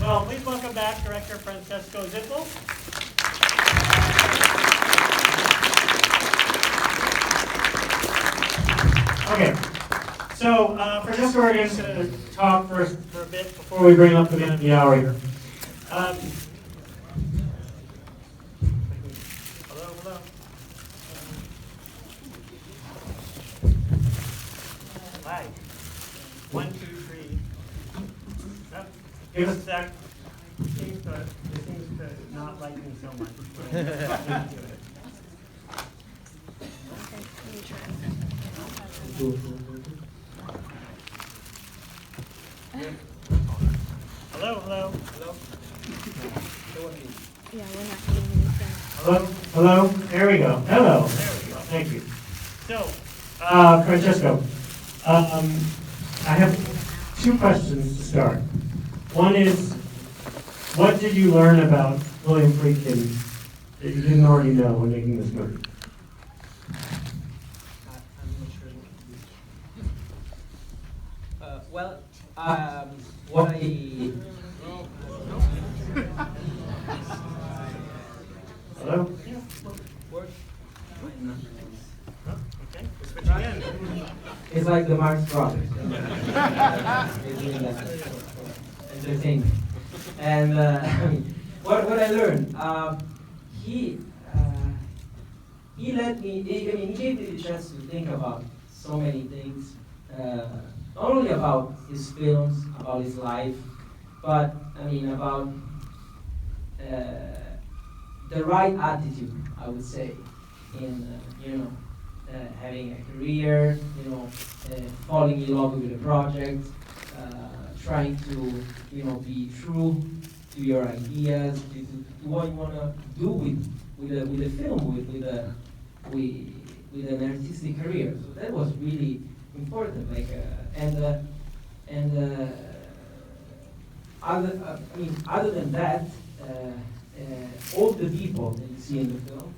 Well, please welcome back Director Francesco Zippel. Okay, so Francesco, we're just going to talk for a bit before we bring up the man of the hour here. Hello. Hi. 1, 2, 3. Oh, give us a sec. It seems to not like me so much. Hello. Yeah, we're not getting anything. Hello. There we go. Hello. There we go. Thank you. So, Francesco, I have 2 questions to start. One is, what did you learn about William Friedkin that you didn't already know when making this movie? What I... Hello? Work? Oh, okay. We'll switch again. It's like the Marx Brothers. Entertainment. And what I learned, he let me, he gave me the chance to think about so many things, not only about his films, about his life, but about the right attitude, I would say, in having a career, falling in love with a project, trying to be true to your ideas, to what you want to do with a film, with an artistic career. So that was really important. Other than that, all the people that you see in the film,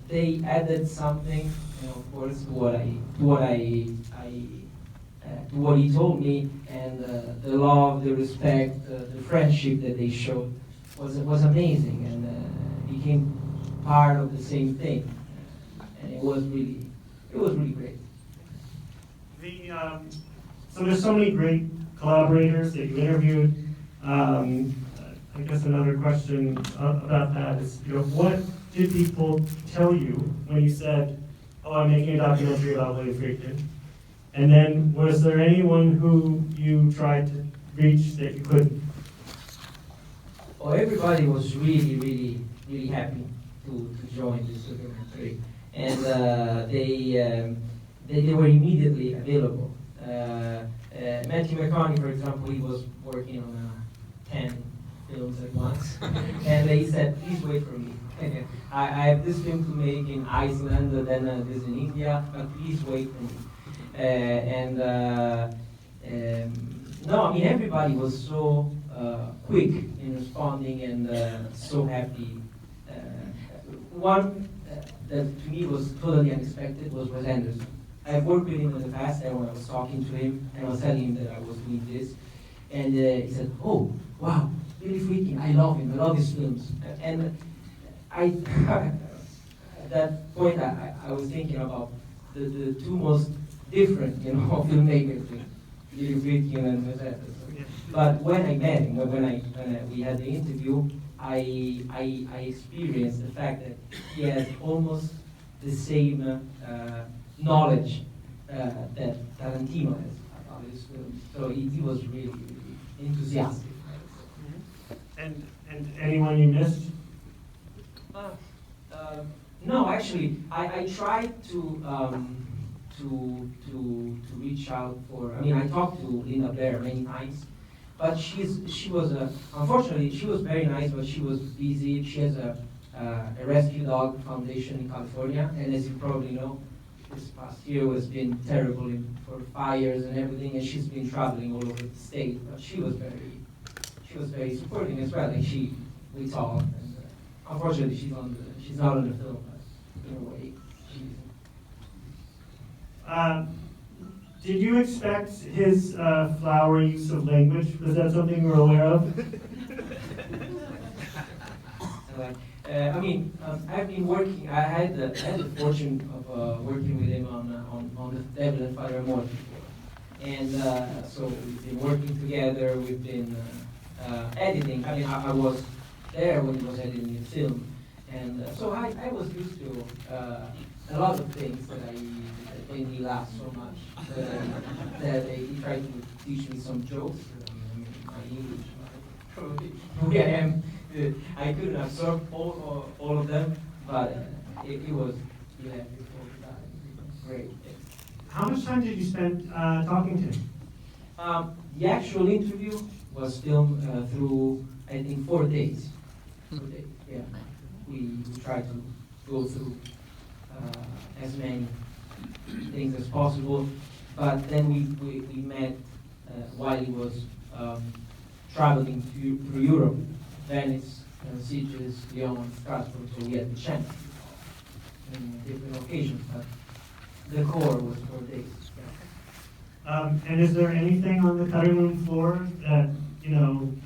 they added something, of course, to what he told me, and the love, the respect, the friendship that they showed was amazing, and became part of the same thing, and it was really great. So there's so many great collaborators that you interviewed. I guess another question about that is, what did people tell you when you said, "Oh, I'm making a documentary about William Friedkin"? And then, was there anyone who you tried to reach that you couldn't? Oh, everybody was really, really, really happy to join this documentary, and they were immediately available. Matthew McConaughey, for example, he was working on 10 films at once, and he said, "Please wait for me. I have this film to make in Iceland, then this in India, but please wait for me." Everybody was so quick in responding and so happy. One that to me was totally unexpected was Wes Anderson. I've worked with him in the past, and when I was talking to him, and I was telling him that I was doing this, and he said, "Oh, wow, Billy Friedkin, I love him, I love his films." And at that point, I was thinking about the 2 most different, filmmakers, Billy Friedkin and Wes Anderson. But when I met him, when we had the interview, I experienced the fact that he has almost the same knowledge that Tarantino has about his films. So he was really, really enthusiastic. And anyone you missed? No, actually, I tried to reach out for. I talked to Linda Blair many times, but unfortunately she was very nice, but she was busy. She has a rescue dog foundation in California, and as you probably know, this past year has been terrible for fires and everything, and she's been traveling all over the state. But she was very supporting as well, and we talked. And unfortunately, she's not on the film, but in a way, she's. Did you expect his flowery use of language? Was that something you were aware of? I've been working. I had the fortune of working with him on the Devil and Father Amor before, and so we've been working together. We've been editing. I was there when he was editing the film, and so I was used to a lot of things that made me laugh so much that he tried to teach me some jokes. My English, probably who I am. I couldn't absorb all of them, but it was hilarious all the time. Great. How much time did you spend talking to him? The actual interview was filmed through, I think, 4 days. 4 days, yeah. We tried to go through as many things as possible, but then we met while he was traveling through Europe. Venice, Sitges, Lyon, Strasbourg, so we had the chance in different occasions, but the core was 4 days. Yeah. And is there anything on the cutting room floor that,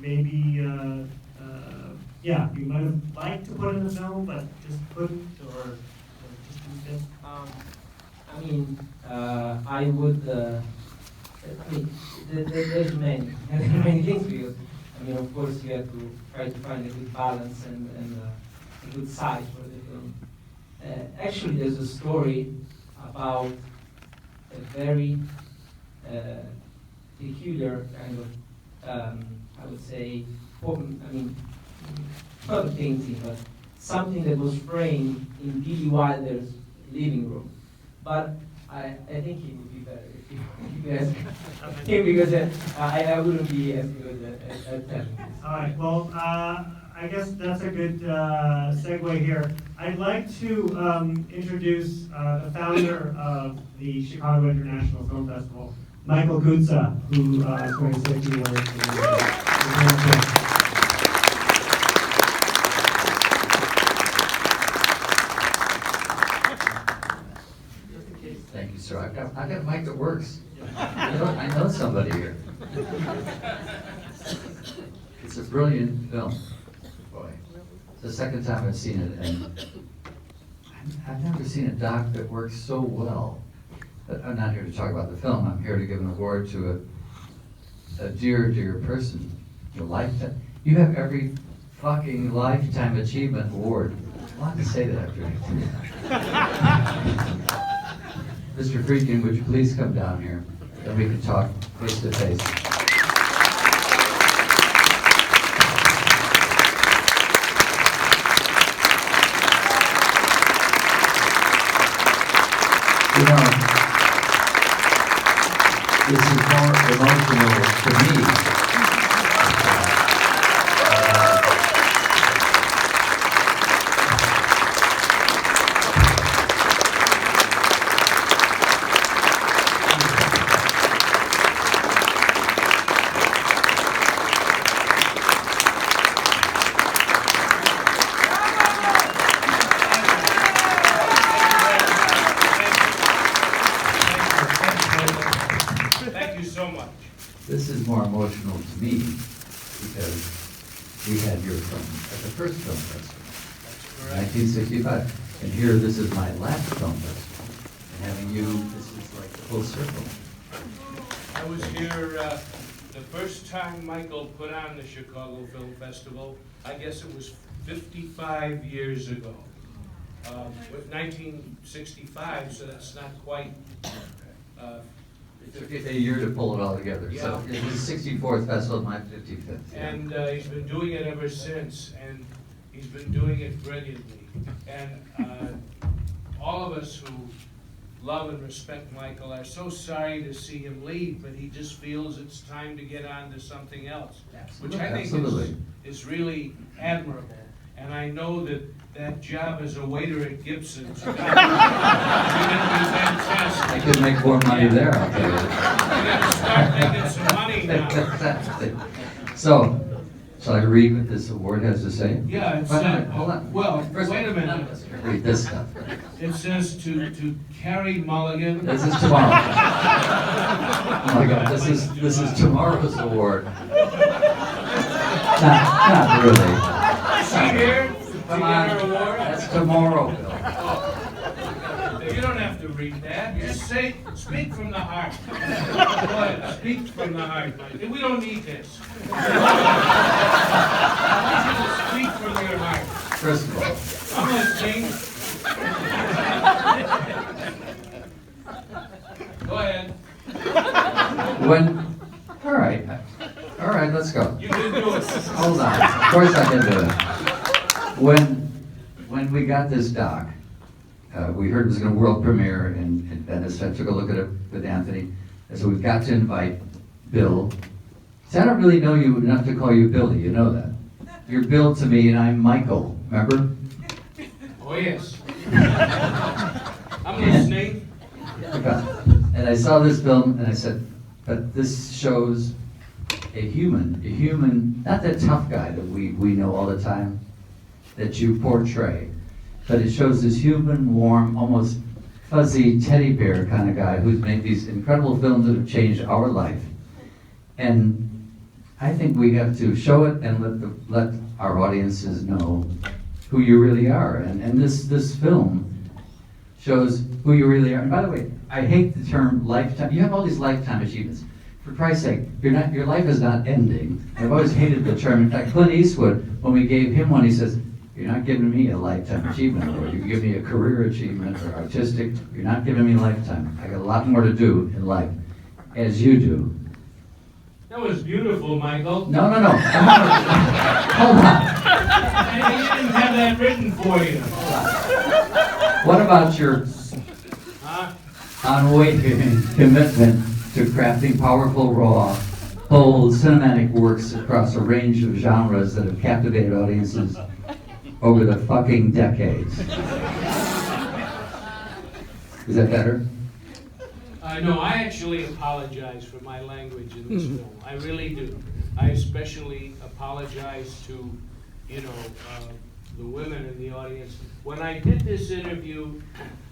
maybe, you might have liked to put in the film, but just couldn't, or just didn't fit? I would, there's many things because, of course, you have to try to find a good balance and a good size for the film. Actually, there's a story about a very peculiar kind of, I would say, not a painting, but something that was framed in Billy Wilder's living room. But I think he would be better if you ask him, because I wouldn't be as good at telling this. All right, well, I guess that's a good segue here. I'd like to introduce the founder of the Chicago International Film Festival, Michael Gutza, who is going to say a few words. Thank you, sir. I've got a mic that works. I know somebody here. It's a brilliant film. Boy, it's the second time I've seen it, and I've never seen a doc that works so well. But I'm not here to talk about the film. I'm here to give an award to a dear, dear person. You have every fucking lifetime achievement award. I want to say that after. Mr. Friedkin, would you please come down here, and we can talk face to face. This is more emotional to me. This is more emotional to me because we had your film at the first film festival, 1965. And here, this is my last film festival. And having you, this is like the full circle. I was here the first time Michael put on the Chicago Film Festival. I guess it was 55 years ago. With 1965, so that's not quite. It took a year to pull it all together. Yeah. So it was the 64th festival, my 55th. Yeah. And he's been doing it ever since, and he's been doing it brilliantly. And all of us who love and respect Michael are so sorry to see him leave, but he just feels it's time to get on to something else, which I think is really admirable. And I know that job as a waiter at Gibson's, you're gonna be fantastic. I could make more money there, I'll tell you. You're gonna start making some money now. So, shall I read what this award has to say? Yeah, it's hold on. Well, First, wait a minute. Read this stuff. It says to Carrie Mulligan. This is tomorrow. Oh my God, this is tomorrow's award. Not really. Is she here? Come get on, her award? that's tomorrow, Bill. You don't have to read that. Just say, speak from the heart. Go ahead, speak from the heart. Mike. We don't need this. I want you to speak from your heart. First of all, I'm listening. Go ahead. all right, let's go. You can do it. Hold on, of course I can do it. When we got this doc, we heard it was going to world premiere in Venice. I took a look at it with Anthony. And so we've got to invite Bill. See, I don't really know you enough to call you Billy, you know that. You're Bill to me and I'm Michael, remember? Oh, yes. I'm listening. And I saw this film and I said, but this shows a human, not that tough guy that we know all the time, that you portray, but it shows this human, warm, almost fuzzy teddy bear kind of guy who's made these incredible films that have changed our life. And I think we have to show it and let our audiences know who you really are. And this film shows who you really are. And by the way, I hate the term lifetime. You have all these lifetime achievements. For Christ's sake, your life is not ending. I've always hated the term. In fact, Clint Eastwood, when we gave him one, he says, you're not giving me a lifetime achievement, or you give me a career achievement, or artistic, you're not giving me a lifetime. I got a lot more to do in life, as you do. That was beautiful, Michael. No. Hold on. I didn't have that written for you. What about your Huh? unwavering commitment to crafting powerful, raw, bold, cinematic works across a range of genres that have captivated audiences over the fucking decades? Is that better? No, I actually apologize for my language in this film. I really do. I especially apologize to, the women in the audience. When I did this interview,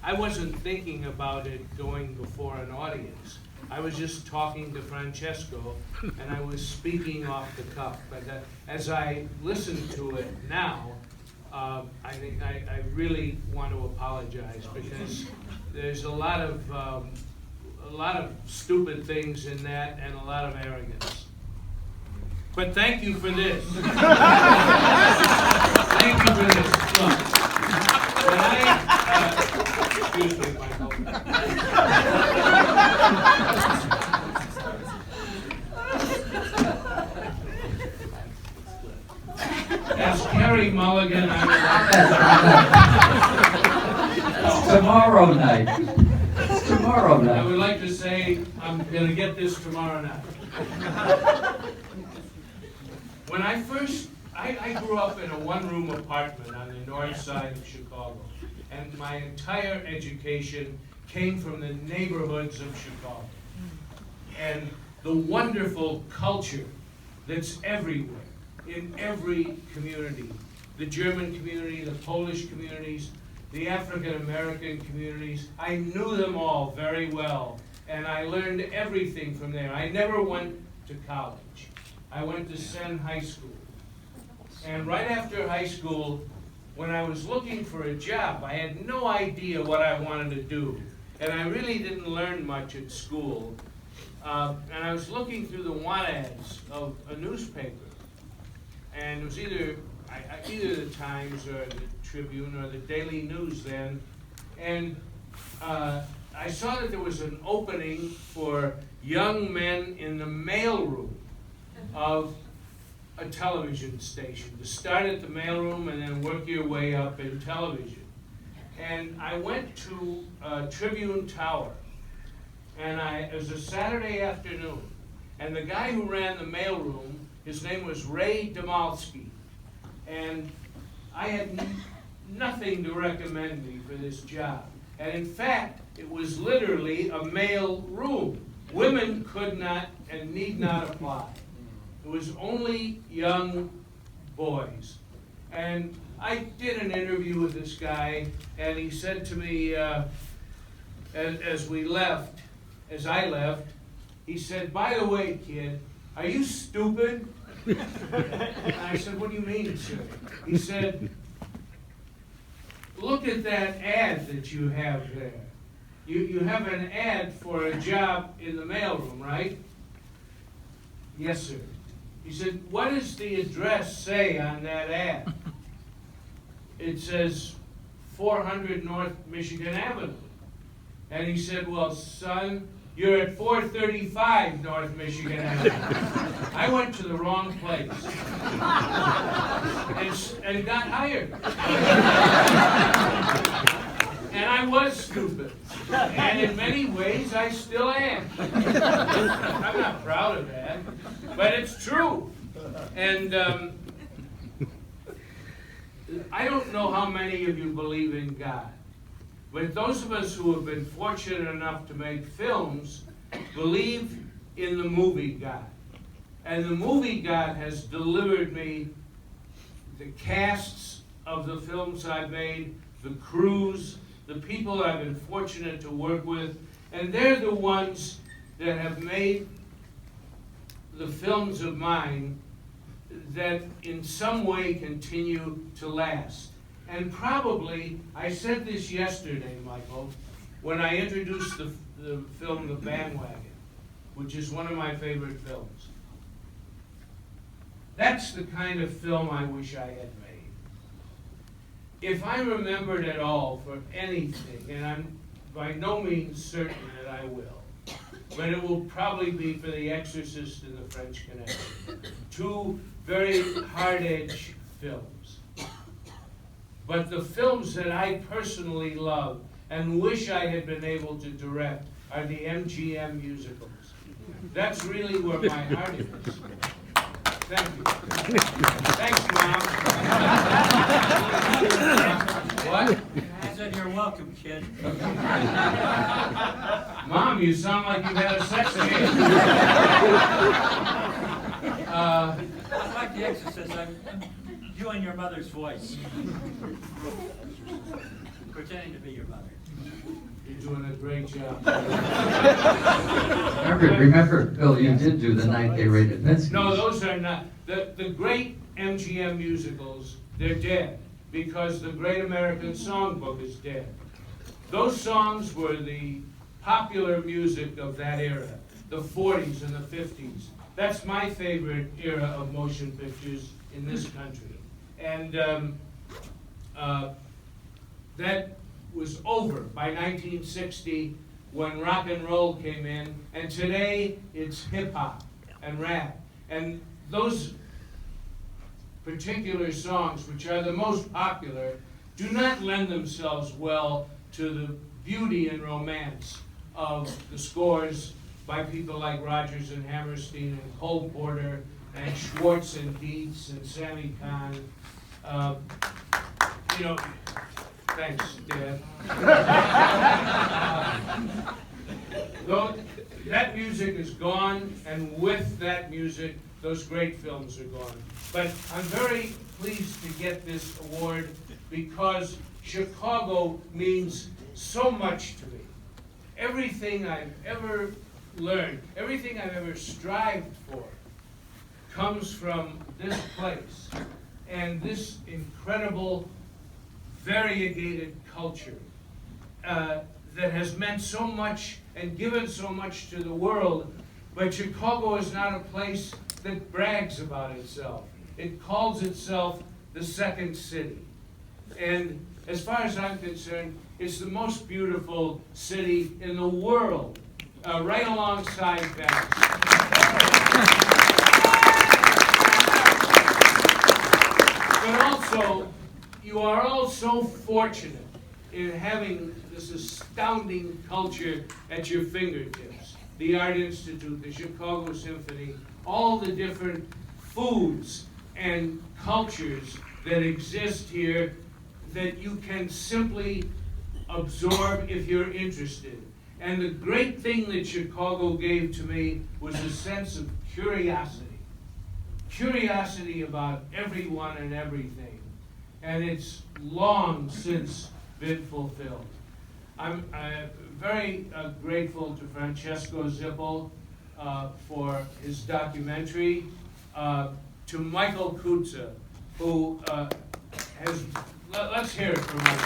I wasn't thinking about it going before an audience. I was just talking to Francesco, and I was speaking off the cuff. But as I listen to it now, I think I really want to apologize because there's a lot of stupid things in that and a lot of arrogance. But thank you for this. Thank you for this. Look, when excuse me, Michael. As Carrie Mulligan, I would Tomorrow night. It's tomorrow I night. would like to say I'm going to get this tomorrow night. When I grew up in a one-room apartment on the north side of Chicago, and my entire education came from the neighborhoods of Chicago. And the wonderful culture that's everywhere, in every community. The German community, the Polish communities, the African American communities. I knew them all very well, and I learned everything from there. I never went to college. I went to Senn High School. And right after high school, when I was looking for a job, I had no idea what I wanted to do. And I really didn't learn much at school. And I was looking through the want ads of a newspaper. And it was either the Times or the Tribune or the Daily News then. And I saw that there was an opening for young men in the mailroom of a television station, to start at the mailroom and then work your way up in television. And I went to Tribune Tower, and it was a Saturday afternoon, and the guy who ran the mailroom, his name was Ray Demalski, and I had nothing to recommend me for this job. And in fact, it was literally a mail room. Women could not and need not apply. It was only young boys. And I did an interview with this guy, and he said to me, as I left, he said, "By the way, kid, are you stupid?" And I said, "What do you mean, sir?" He said, look at that ad that you have there. You have an ad for a job in the mailroom, right? Yes, sir. He said, what does the address say on that ad? It says 400 North Michigan Avenue. And he said, well, son, you're at 435 North Michigan Avenue. I went to the wrong place and got hired. And I was stupid. And in many ways, I still am. I'm not proud of that, but it's true. And I don't know how many of you believe in God, but those of us who have been fortunate enough to make films believe in the movie God. And the movie God has delivered me the casts of the films I've made, the crews, the people I've been fortunate to work with, and they're the ones that have made the films of mine that in some way continue to last. And probably, I said this yesterday, Michael, when I introduced the film The Bandwagon, which is one of my favorite films. That's the kind of film I wish I had made. If I remembered at all for anything, and I'm by no means certain that I will, but it will probably be for The Exorcist and The French Connection. Two very hard-edged films. But the films that I personally love and wish I had been able to direct are the MGM musicals. That's really where my heart is. Thank you. Thanks, Mom. What? I said you're welcome, kid. Mom, you sound like you've had a sex change. Like The Exorcist, I'm doing your mother's voice. Pretending to be your mother. You're doing a great job. Remember, Bill, you did do The Night They Raided Minsky's. No, those are not. The great MGM musicals, they're dead because the Great American Songbook is dead. Those songs were the popular music of that era, the 40s and the 50s. That's my favorite era of motion pictures in this country. And that was over by 1960 when rock and roll came in, and today it's hip hop and rap. And those particular songs, which are the most popular, do not lend themselves well to the beauty and romance of the scores by people like Rodgers and Hammerstein and Cole Porter and Schwartz and Dietz and Sammy Kahn. You know, thanks, Dad. That music is gone, and with that music, those great films are gone. But I'm very pleased to get this award because Chicago means so much to me. Everything I've ever learned, everything I've ever strived for comes from this place and this incredible variegated culture that has meant so much and given so much to the world. But Chicago is not a place that brags about itself. It calls itself the second city. And as far as I'm concerned, it's the most beautiful city in the world, right alongside Venice. But also, you are all so fortunate in having this astounding culture at your fingertips. The Art Institute, the Chicago Symphony, all the different foods and cultures that exist here that you can simply absorb if you're interested. And the great thing that Chicago gave to me was a sense of curiosity. Curiosity about everyone and everything. And it's long since been fulfilled. I'm very grateful to Francesco Zippel for his documentary, to Michael Kutza, who has Let's hear it for Michael.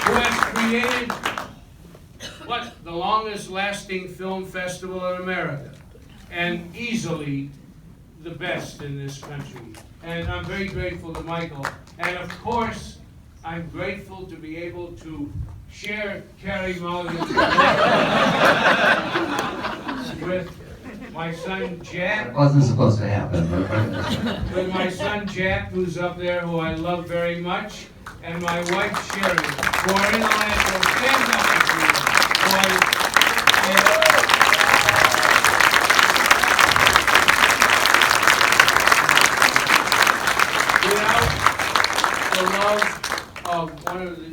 Who has created what? The longest lasting film festival in America. And easily the best in this country. And I'm very grateful to Michael. And of course, I'm grateful to be able to share Carrie Mulligan with my son Jack. It wasn't supposed to happen, but. With my son Jack, who's up there, who I love very much, and my wife Sherry, who are in Orlando. Stand up with me. Without the love of one of the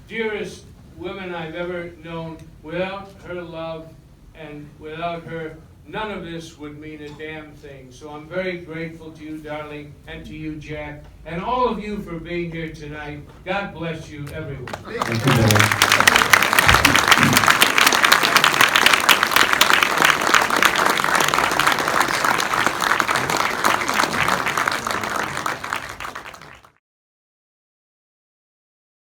dearest women I've ever known, without her love and without her, none of this would mean a damn thing. So I'm very grateful to you, darling, and to you, Jack, and all of you for being here tonight. God bless you, everyone. Thank you, Billy.